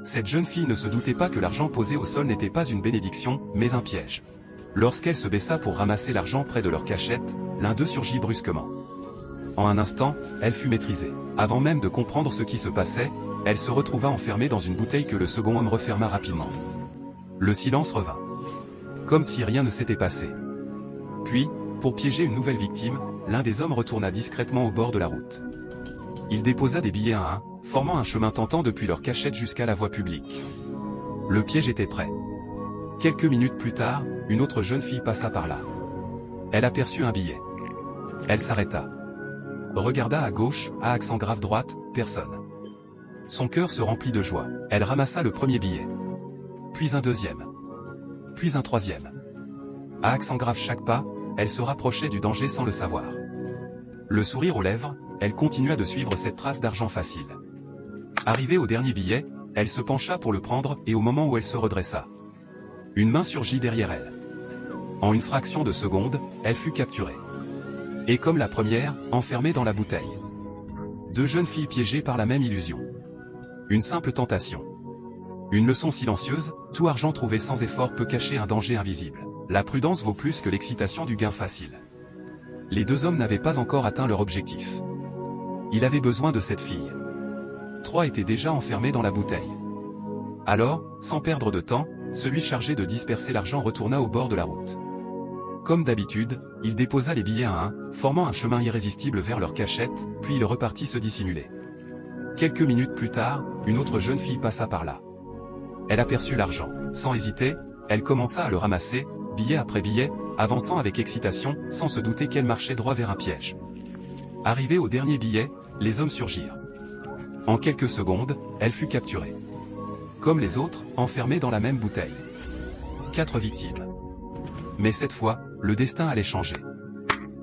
Cette jeune fille ne se doutait pas que l'argent posé au sol n'était pas une bénédiction, mais un piège. Lorsqu'elle se baissa pour ramasser l'argent près de leur cachette, l'un d'eux surgit brusquement. En un instant, elle fut maîtrisée. Avant même de comprendre ce qui se passait, elle se retrouva enfermée dans une bouteille que le second homme referma rapidement. Le silence revint. Comme si rien ne s'était passé. Puis, pour piéger une nouvelle victime, l'un des hommes retourna discrètement au bord de la route. Il déposa des billets un à un, formant un chemin tentant depuis leur cachette jusqu'à la voie publique. Le piège était prêt. Quelques minutes plus tard, une autre jeune fille passa par là. Elle aperçut un billet. Elle s'arrêta. Regarda à gauche, à accent grave droite, personne. Son cœur se remplit de joie. Elle ramassa le premier billet. Puis un deuxième. Puis un troisième. À accent grave chaque pas, elle se rapprochait du danger sans le savoir. Le sourire aux lèvres, elle continua de suivre cette trace d'argent facile. Arrivée au dernier billet, elle se pencha pour le prendre et au moment où elle se redressa, une main surgit derrière elle. En une fraction de seconde, elle fut capturée. Et comme la première, enfermée dans la bouteille. Deux jeunes filles piégées par la même illusion. Une simple tentation. Une leçon silencieuse, tout argent trouvé sans effort peut cacher un danger invisible. La prudence vaut plus que l'excitation du gain facile. Les deux hommes n'avaient pas encore atteint leur objectif. Il avait besoin de cette fille. Trois étaient déjà enfermés dans la bouteille. Alors, sans perdre de temps, celui chargé de disperser l'argent retourna au bord de la route. Comme d'habitude, il déposa les billets un à un, formant un chemin irrésistible vers leur cachette, puis il repartit se dissimuler. Quelques minutes plus tard, une autre jeune fille passa par là. Elle aperçut l'argent. Sans hésiter, elle commença à le ramasser, billet après billet, avançant avec excitation, sans se douter qu'elle marchait droit vers un piège. Arrivée au dernier billet, les hommes surgirent. En quelques secondes, elle fut capturée. Comme les autres, enfermée dans la même bouteille. 4 victimes. Mais cette fois, le destin allait changer.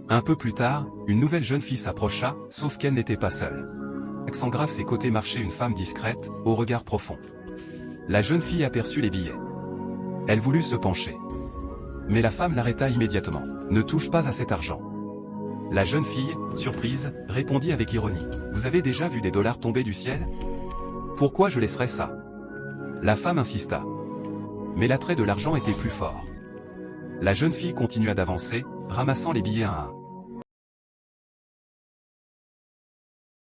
Un peu plus tard, une nouvelle jeune fille s'approcha, sauf qu'elle n'était pas seule. Accent grave ses côtés marchait une femme discrète, au regard profond. La jeune fille aperçut les billets. Elle voulut se pencher. Mais la femme l'arrêta immédiatement. Ne touche pas à cet argent. La jeune fille, surprise, répondit avec ironie. Vous avez déjà vu des dollars tomber du ciel? Pourquoi je laisserais ça? La femme insista. Mais l'attrait de l'argent était plus fort. La jeune fille continua d'avancer, ramassant les billets un à un.